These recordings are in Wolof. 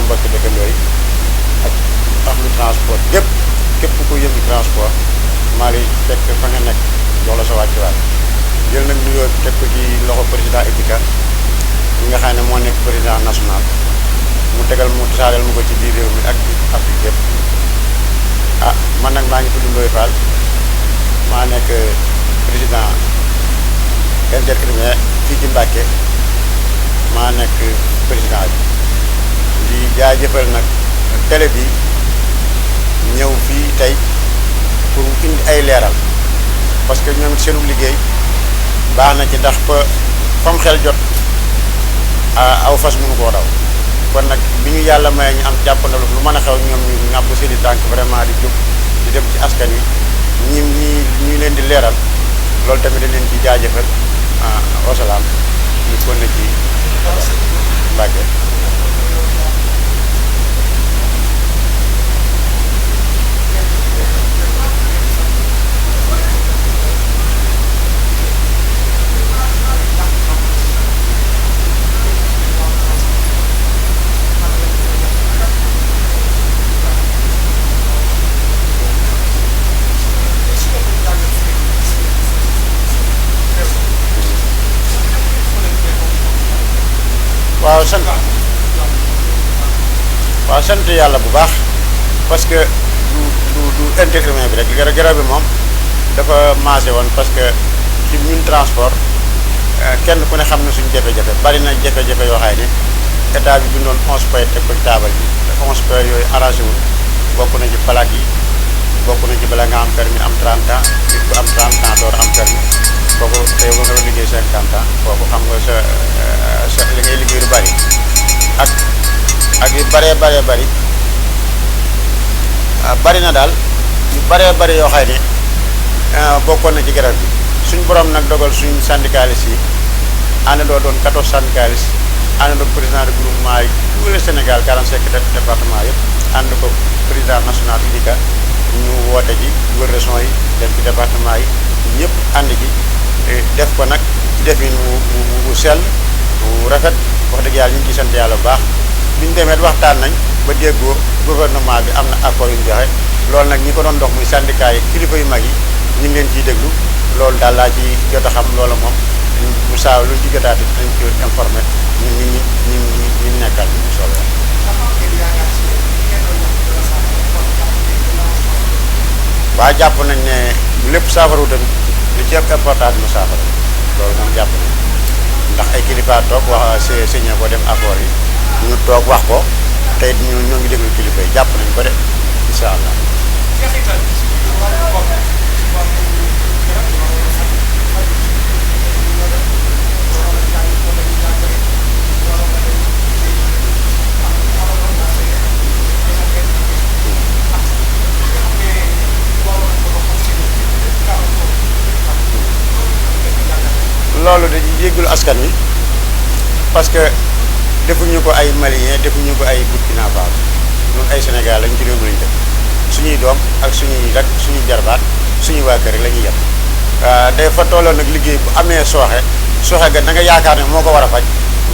mbokki dëkkandoo yi ak ahlu transport képp ku yëngu transport maa ngi fekk fa nga nekk jox la sa wàccuwaay jël nag nuyoo teg ko ci loxo président Idika mi nga xam ne moo nekk président national mu tegal mu tasaareel mu ko ci biir réew mi ak Afrique yëpp man nag maa ngi tudd Ndoye Fall maa nekk président intercriminel fii ci Mbàkke maa nekk président bi di jaajëfal nag télé bi ñëw fii tey pour indi ay leeral parce que ñoom seenu liggéey baax na ci ndax fam xel jot aw fas mënu koo daw kon nag bi ñu yàlla may ñu am jàppandalu lu mën a xew ñoom ñu ngàbb seeni tànk vraiment di jóg di dem ci askan wi ñi leen di leeral loolu tamit dañ leen ci jaajëfal wasalaam ñu kon na ci Mbàkke waaw sant yàlla bu baax parce que du intercriminel bi rek garab bi moom dafa maase woon parce que ci ñun transport kenn ku ne xam na suñu jafe-jafe bari na jafe-jafe yoo xam ne état bi bindoon 11 points teg ko ci taabal bi te 11 points yooyu arrangé wul bokk na ci plaque yi bokk na ci bala nga am permis am 30 ans nit ku am 30 ans door am permis kooku tey ba nga liggéey 50 ans kooku xam nga sa li ngay liggéey lu bari ak yu bari bari na daal yu bari yoo xam ne bokkoon na ci garab bi suñ borom nag dogal suñ syndicalistes yi àndandoo doon 14 syndicalistes àndandoo président de groupement yi tout le Sénégal 45 département yëpp ànd ko président national Idika ñu woote ji wër région yi dem ci département yi ñëpp ànd ji def ko nag ci defin wu sell wu rafet wax dëgg yàlla ñu ngi ciy sant yàlla bu baax bi ñu demee waxtaan nañ ba déggoo gouvernement bi am na accord yu ñu joxe loolu nag ñi ko doon dox muy syndicat yi kilifa yu mag yi ñu ngi leen ciy déglu loolu daal laa ci jot a xam loolu moom bu saa lu ci jotaati dañ ci informé ñu nekkal ñu soobee. waa jàpp nañ ne lépp saafaru tamit li ci ëpp important mu saafara loolu moom jàpp nañ ndax ay kilifa toog wax signé ko dem accord yi ñu toog wax ko te it ñoo ngi déglu kilifa yi jàpp nañ ko de incha allah. loolu dañuy jéggul askan wi parce que defuñu ko ay malien defuñu ko ay burkina faso ñun ay Sénégal lañ ci réew mi lañ def suñuy doom ak suñuy rak suñuy jarbaat suñuy waa kër rek la ñuy yem day fa tolloon nag liggéey bu amee sooxe ga da nga yaakaar ne moo ko war a faj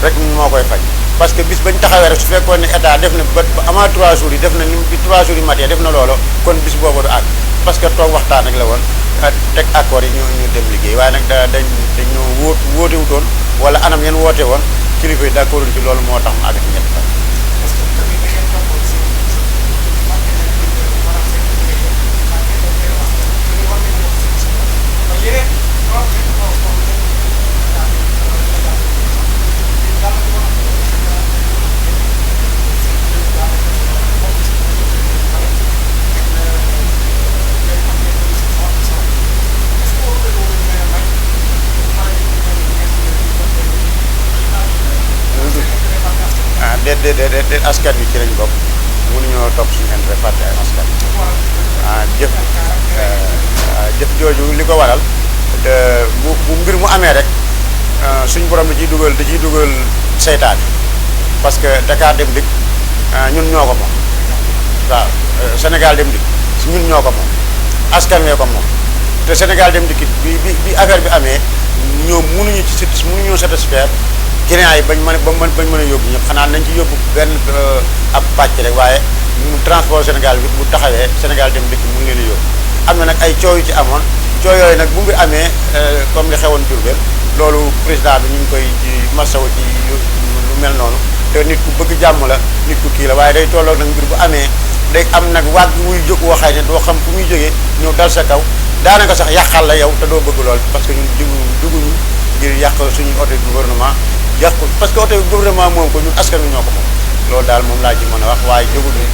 rek moo koy faj parce que bis bañ taxawee rek su fekkoon ne état def na ba avant 3 jours yi def na ni bi 3 jours yi matee def na loolu kon bis boobu du àgg parce que toog waxtaan rek la woon teg accord yi ñu dem liggéey waaye nag dañoo woote wutoon wala anam yeen woote woon kilifa yi d'accord ci loolu moo tax mu àgg ci ñett fan. déet askan wi ci lañ bokk mënuñoo topp suñu intérêt fàtte ay askan jëf jooju li ko waral bu mbir mu amee rek suñ borom da ciy dugal seytaan parce que Dakar Dem Dikk ñun ñoo ko moom waaw Sénégal Dem Dikk ñun ñoo ko moom askan wee ko moom te Sénégal Dem Dikk bi affaire bi amee ñoom mënuñoo satisfaire clients yi bañ mën a yóbbu ñëpp xanaa nañ ci yóbbu benn ab pàcc rek waaye mu transport Sénégal bi bu taxawee Sénégal dem dëkk mu ngi leen di yóbbu am na nag ay coow yu ci amoon coow yooyu nag bu mbir amee comme li xewoon Diourbel loolu président bi ñu ngi koy masawu ci lu mel noonu te nit ku bëgg jàmm la nit ku kii la waaye day tolloog nag mbir bu amee day am nag wàgg wuy jóg waxaay ne doo xam fu muy jógee ñëw dal sa kaw daanaka sax yàqal la yow te doo bëgg lool parce que ñun dugguñu ngir yàq suñu oto gouvernement yàqu parce que oto gouvernement moom ko ñun askan wi ñoo ko moom loolu daal moom laa ci mën a wax waaye jóguñu.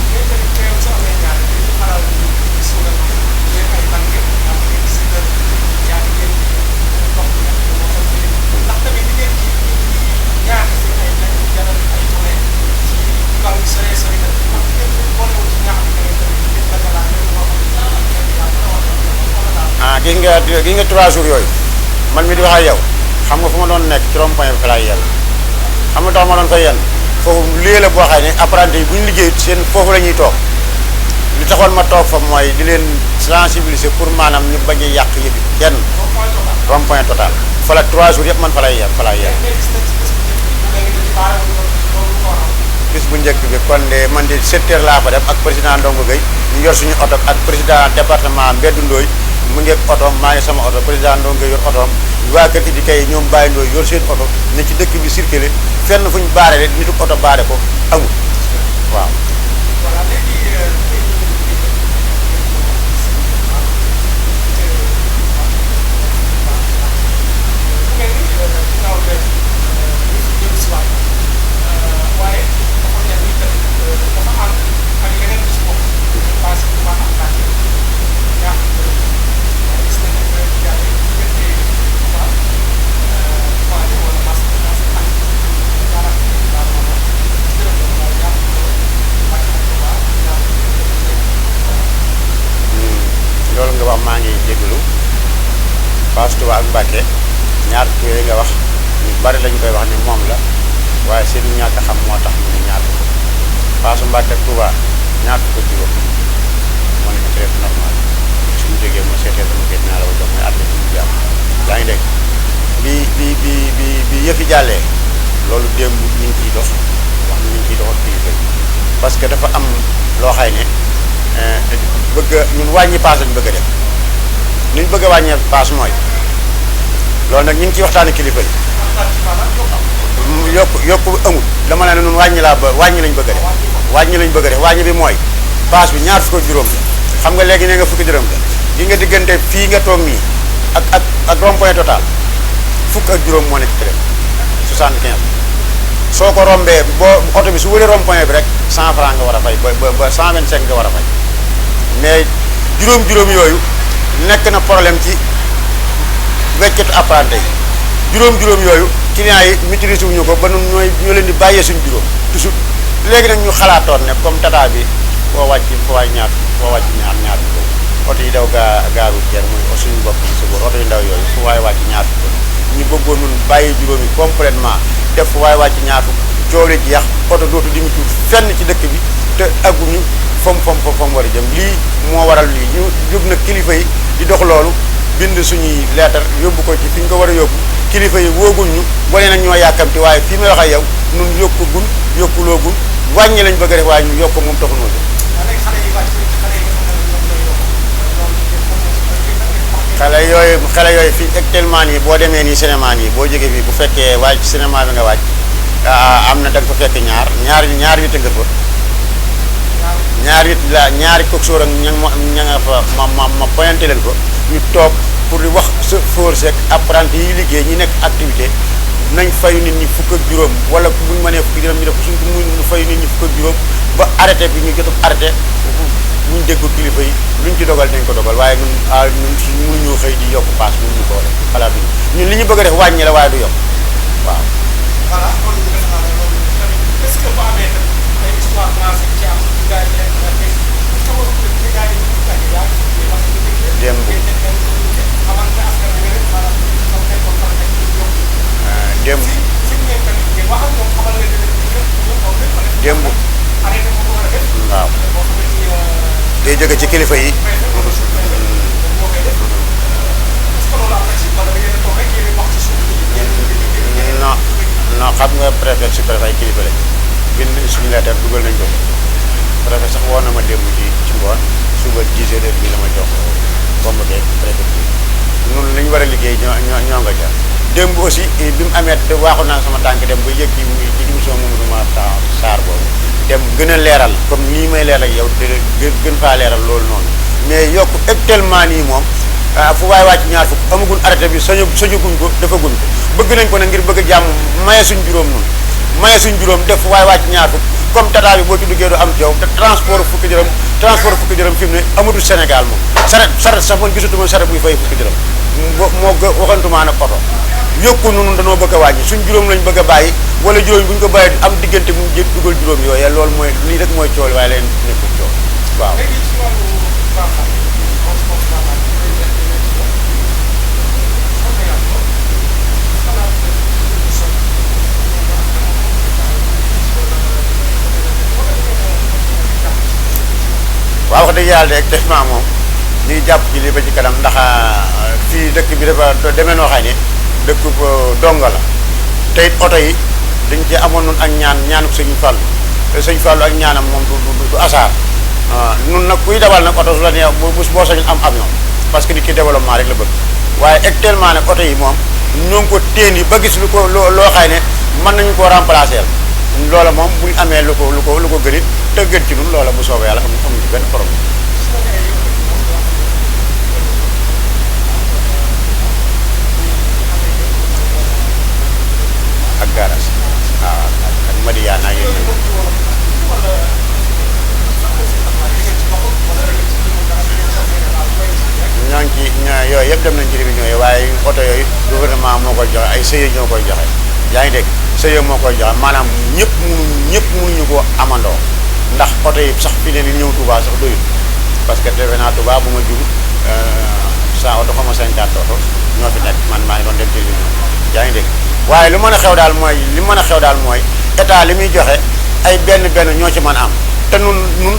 gis nga 3 jours yooyu man mi di wax ak yow xam nga fu ma doon nekk ci rond-point bi fa laay yenn xam nga tax ma doon fay yenn foofu lii la boo xam ne apprenti yi bu ñu liggéey seen foofu la ñuy toog li taxoon ma toog fa mooy di leen sensibiliser pour maanaam ñu bañ a yàq yëfi kenn rond-point total fa la 3 jours yëpp man fa lay yenn bis bu njëkk bi kon de man de 7 heures laa fa dem ak président Ndongo Gueye ñu yor suñu oto ak président département Mbeddu Ndooy mu ngeeg otoom maa ngi sama oto président Ndongo Gueye yor otoom waa kër Idi Kay ñoom Baye Ndooy yor seen oto ne ci dëkk bi circulé fenn fu ñu baare rek nitu oto baare ko amul waaw. loolu nga wax maa ngi jégalu Fass Touba ak Mbacké ñaar tur yooyu nga wax ñu bari lañu koy wax ni moom la waaye seen ñàkk a xam moo tax ñu ne ñaar ko Fass Mbacké ak Touba ñaar ko juróom moo nekk très normal suñu jógee ma seetee sama kayit naa la ko jox muy at mi ñu jàmm yaa ngi dégg bi yëfi jàllee loolu démb ñu ngi ciy dox wax ñu ngi ciy dox ak kilifa yi parce que dafa am loo xay ne bëgg ñun wàññi paas lañu bëgg a def ni ñu bëgg a wàññee paas mooy loolu nag ñu ngi ciy waxtaanee kilifa yi yokku amul dama ne ñun wàññi lañ bëgg a def wàññi bi mooy paas bi ñaar fukk ak juróom la xam nga léegi ne nga fukki dërëm la gi nga diggante fii nga toog nii ak rond-point total fukk ak juróom moo nekk ci 75 soo ko rombee boo oto bi su wëree rond-point bi rek 100 francs nga war a fay ba 125 nga war a fay mais juróom-juróom yooyu nekk na problème ci weccetu apprenti yi juróom-juróom yooyu clients yi maîtrise wuñu ko ba ñoo leen di bàyyee suñu juróom toujours léegi nag ñu xalaatoon ne comme tata bi foo wàcc ñaar oto yi daw gaaru jeer muy suñu bopp yi sa oto yu ndaw yooyu fu waay wàcc ñaar ñu bëggoon nun bàyyi juróom yi complètement def fu waay wàcc ñaar coole ji yàq oto dootu limitu fenn ci dëkk bi te agguñu fom war a jëm lii moo waral lii ñu jóg nag kilifa yi di dox loolu bind suñuy leetar yóbbu ko ci fi ñu ko war a yóbbu kilifa yi wóoguñ ñu wane nañ ñoo yàkkamti waaye fii may wax ak yow nun yokkuloogun wàññi lañ bëgg a def waaye ñu yokk moom taxu noo jëm xale yooyu fii actuellement nii boo demee nii cinéma nii boo jógee fii bu fekkee waaj cinéma bi nga waaj am na da nga fa fekk ñaari nit nga fa ñaari coxeur ak ña nga fa ma pointé leen ko ñu toog pour di wax chauffeur seeg apprenti yi liggéey ñi nekk activité nañ fayu nit ñi fukk ak juróom wala buñu mënee fukk juróom ñu def suñ mu fayu nit ñi fukk ak juróom ba arrêté bi ñu jot arrêté buñ déggu kilifa yi luñ ci dogal dañ ko dogal waaye ñun suñ mënuñu xëy di yokk paas mënuñu ko def xalaatuñu ñun li ñu bëgg a def wàññi la waaye du yokk waaw. voilà kon est-ce que bu amee ay histoire français ci am gars yi démb démb waaw day jóge ci kilifa yi non xam nga préfet si préfet ay kilifa lañ bind suñu lettre dugal nañ ko préfet sax woon na ma démb ci ngoon suba 10 heures bi la ma jox convoqué préfet bi noonu li ñu war a liggéey ñoo nga jar démb aussi bi mu amee waaxu naa sama tànk dem ba yëg ci émission Mamadou Makhtar Sarr boobu dem gën a leeral comme nii may leeral ak yow gën faa leeral loolu noonu mais yokk actuellement nii moom fu waay wàcc ñaar fukk amagun arrêté bi sañaguñ ko defaguñ ko bëgg nañ ko nag ngir bëgg a jàmm maye suñ juróom noonu maye suñ juróom def fu waay wàcc ñaar fukk comme tata bi boo ci duggee du am coow te transport fukki dërëm fi mu ne amatul Sénégal moom saret sax man gisatuma saret buy fay fukki dërëm moo waxantumaa nag oto yokku noonu danoo bëgg a wàññi suñ juróom lañ bëgg a bàyyi wala juróom bu ñu ko bàyyi am diggante mu dugal juróom yooyu loolu mooy lii rek mooy coow waaye leen nekkul coow waaw. waaw wax dëgg yàlla de actuellement moom ñu ngi jàpp ci lii ba ci kanam ndax fii dëkk bi dafa demee noo xam ne dëkk donga la te it oto yi dañ ci amoon nun ak ñaanuk sëñ Fallu te sëñ Fallu ak ñaanam moom du asaar nun nag kuy dawal nag oto su la nee boo sañul am avion parce que nit ki développement rek la bëgg waaye actuellement nag oto yi moom ñoo ngi ko téen yi ba gis lu ko loo xay ne mën nañu koo remplacer loola moom buñ amee lu ko gënit te gën ci nun loola bu soobee yàlla amuñ ci benn problème ak garage waaw ak Madiana ak yooyu ñoo ngi ci yooyu yëpp dem nañ ci réunion yi waaye oto yooyu gouvernement moo koy joxe ay sëye ñoo koy joxe yaa ngi dégg sëye moo koy joxe maanaam ñëpp mënuñu ko amandoo ndax oto yi sax fi ne ni ñëw Touba sax doyul parce que defe naa Touba bu ma jur 100 oto xama 50 oto ñoo fi nekk man maa ngi doon dem ci réunion yaa ngi dégg waaye li mën a xew daal mooy état li muy joxe ay benn ñoo ci mën a am te nun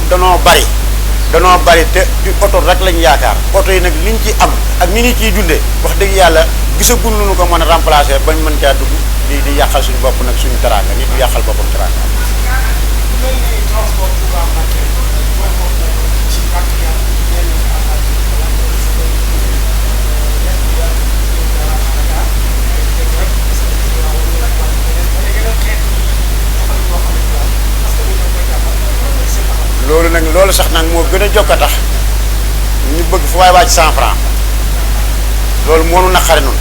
danoo bari te ci oto rek lañ yaakaar oto yi nag liñ ci am ak ni ñu ciy dundee wax dëgg yàlla gisagul nu ko mën a remplacer bañ mën caa dugg di yàqal suñu bopp nag suñu teraanga nit di yàqal boppam teraanga. loolu sax nag moo gën a jokk a tax ñu bëgg fu waay wàcc 100 francs loolu moo nu naqari noonu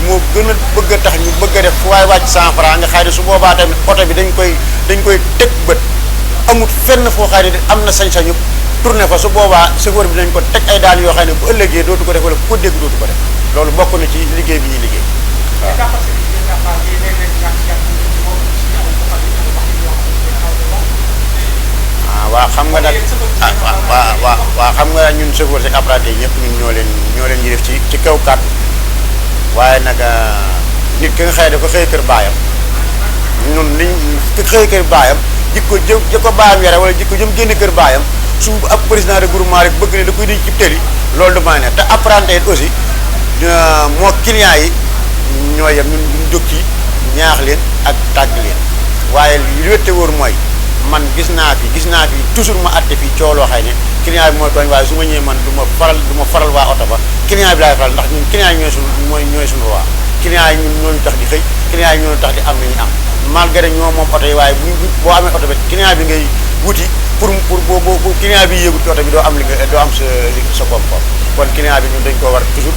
moo gën a bëgg a tax ñu bëgg a def fu waay wàcc 100 francs nga xay ne su boobaa tamit oto bi dañ koy teg bët amut fenn foo xay ne am na sañ-sañu tourné fa su boobaa chauffeur bi dañ ko teg ay daan yoo xam ne bu ëllëgee dootu ko def wala ku ko dégg dootu ko def loolu bokk na ci liggéey bi ñuy liggéey waaw. waaw xam nga nag waaw xam nga ñun chauffeur si apprenti yi ñëpp ñun ñoo leen yërëf ci kaw kàddu waaye nag nit ki nga xëy dafa xëy kër baayam ñun liñ ki xëy kër baayam jikko baayam yare wala jikko jëm génn kër baayam su ab président de groupement rek bëgg ne da koy di ci tëli loolu dama ne te apprenti yi aussi moo client yi ñoo yem ñun ñu jóg ci ñaax leen ak tàgg leen waaye li wette wóor mooy man gis naa fi toujours ma atte fii coow loo xëy ne client bi mooy tooñ waaye su ma ñëwee man du ma faral waa oto ba client bi laay faral ndax ñun client yi ñooy suñu waa client yi ñun ñooñu tax di xëy client yi ñooñu tax di am li ñu am malgré ñoo moom oto yi waaye boo amee oto bi client bi ngay wuti pour boo client bi yéegul ci oto bi doo am sa koom-koom kon client bi ñun dañ koo war toujours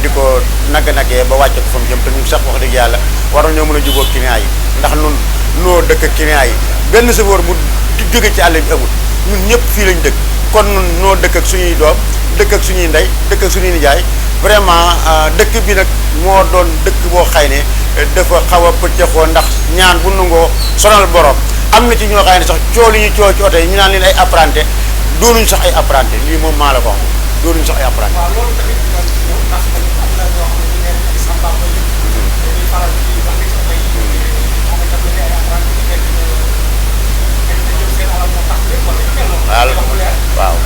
di ko nagg-naggee ba wàcce ko fa mu jëm te ñun sax wax dëgg yàlla war nañoo mën a jubóog client yi ndax nun noo dëkk ak client yi benn chauffeur bu jóge ci àll bi amul ñun ñëpp fii lañ dëkk kon nun noo dëkk ak suñuy doom dëkk ak suñuy ndey dëkk ak suñuy nijaay vraiment dëkk bi nag moo doon dëkk boo xay ne dafa xaw a pëccëxoo ndax ñaan bu nangoo sonal borom am na ci ñoo xay ne sax coow li ñu coow ci oto yi ñu naan leen ay apprenti doonuñ sax ay apprenti lii moom maa la ko wax doonuñ sax ay apprenti. waaw loolu tamit ndax tamit am na ñoo xam ne ñu nekk ay samba ba yëpp dañuy faral di wax ci oto yi moom itam dañuy ay apprenti di nekk dañuy jël seen alal moo tax lépp wala ñu mel noonu. waaw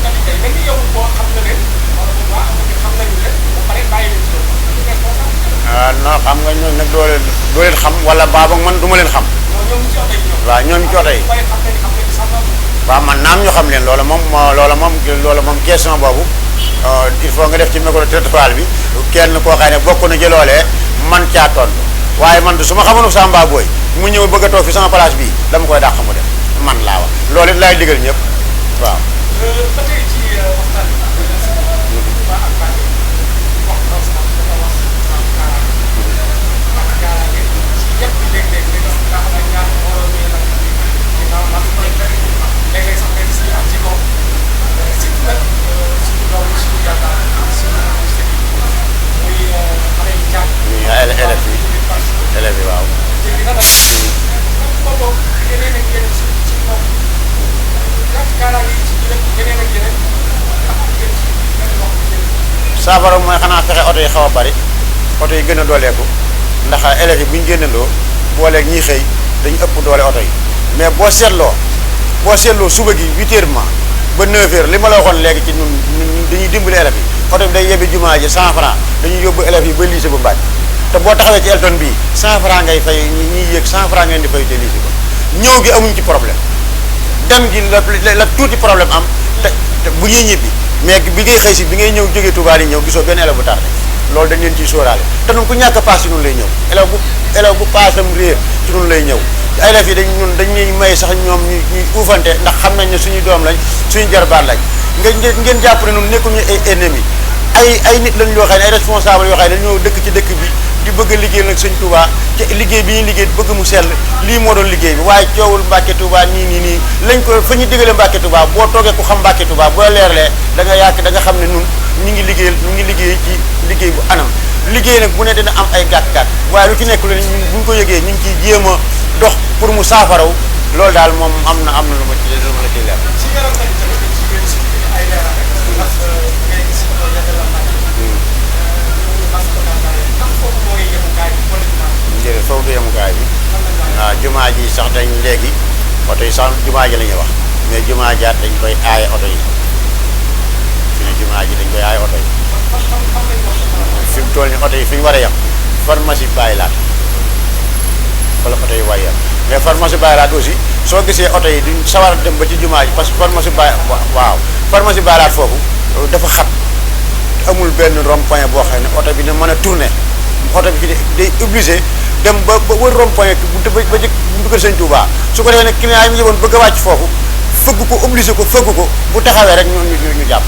tamit tey dañuy yow boo xam na leen wala bu baax xam nañu leen ba pare bàyyi leen ci loolu parce que responsable. non xam nga ñooñu nag doo leen xam wala baaba man du ma leen xam. ñoom ci oto yi ñoom. waaw ñoom ci oto yi. waaw man naam ñu xam leen loola moom question boobu il faut nga def ci micro trottoir bi kenn koo xam ne bokk na jëloolee man caa tontu waaye man su ma xamoon Samba Boy mu ñëw bëgg a toog fi sama place bii dama koy dàq mu dem man laa wax loolu it laay digal ñëpp waaw. ba tey ci waxtaan bi Touba ak Mbacké wax dafa wax kaaraange ci yëpp léeg-léeg nga xam ne ñaar mbooloo mi nag ginnaaw man léeg-léeg sax nga gis ñu am ci kaw surtout nag suñu doom suñu yaakaar suñu sëñ muy xale yi jàng. élèves yi waaw. léegi nag boobu yeneen ak yeneen ci moom ñaata kaaraange yi ci yeneen ak yeneen saafara mooy xanaa fexe oto yi xaw a bari oto yi gën a dooleeku ndax élèves yi bu ñu génnandoo booleeg ñiy xëy dañu ëpp doole oto yi mais boo seetloo suba gi 8h ba 9h li ma la waxoon léegi ci ñun dañuy dimbali élèves yi oto bi day yebbi jumaa ji 100 francs dañuy yóbbu élèves yi ba lycée bu Mbacké te boo taxawee ci Elton bii 100 francs ngay fay ñiy yéeg 100 francs ngeen di fay te lycée ko ñëw gi amuñ ci problème dem gi la tuuti problème am te bu ñuy ñibbi mais bi ngay xëy si bi ngay ñëw jógee Touba yi ñëw gisoo benn élève bu tardé loolu dañ leen ciy sóoraale te ñun ku ñàkk a paas ci ñun lay ñëw élève bu paasam réer ci ñun lay ñëw élèves yi dañuy may sax ñoom ñuy uufante ndax xam nañ ne suñuy doom lañ suñu jarbaat lañ ngeen jàpp ne ñun nekkuñu ay ennemis ay nit lañ yoo xam ne ay responsable yoo xam ne dañoo dëkk ci dëkk bi di bëgg a liggéey nag sëñ Touba ci liggéey bi ñuy liggéey bëgg mu sell lii moo doon liggéey bi waaye coowul Mbacké Touba nii lañ ko fa ñu digale Mbacké Touba boo toogee ku xam Mbacké Touba boo leerlee da nga xam ne ñun ñu ngi liggéey ci liggéey bu anam liggéey nag bu ne dina am ay gàtt-gàtt waaye lu ci nekk lu ñun bu ñu ko yëgee ñu ngi ciy jéem a dox pour mu saafaraw loolu daal moom am na lu ma la ciy leer. ci yaram tamit ci biir si ay leeral rek ndax ngay gis jërëjëf foofu du yemukaay bi waaw jumaa ji sax dañ léegi oto yi sax jumaa ji la ñuy wax mais jumaa jaat dañ koy aaye oto yi fi ne jumaa ji dañ koy aaye oto yi fi mu toll ni oto yi fi ñu war a yem pharmacie bàyyi laat wala oto yi way yem mais pharmacie bàyyi laat aussi soo gisee oto yi duñ sawar a dem ba ci jumaa ji parce que pharmacie bàyyi waaw pharmacie bàyyi laat foofu dafa xat amul benn rond point boo xam ne oto bi ne mën a tourner oto bi day obligé dem ba wër rond point ba jëkk bu kër Sëñ Touba su ko defee nag client yi mu yëgoon bëgg a wàcc foofu fëgg ko obligé ko fëgg ko bu taxawee rek ñu jàpp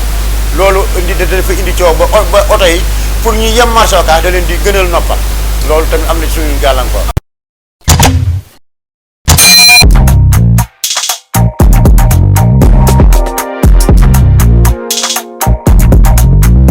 loolu dafa indi coow ba oto yi pour ñu yem marché Ocass da leen di gënal noppal loolu tamit am na ci suñu gàllankoor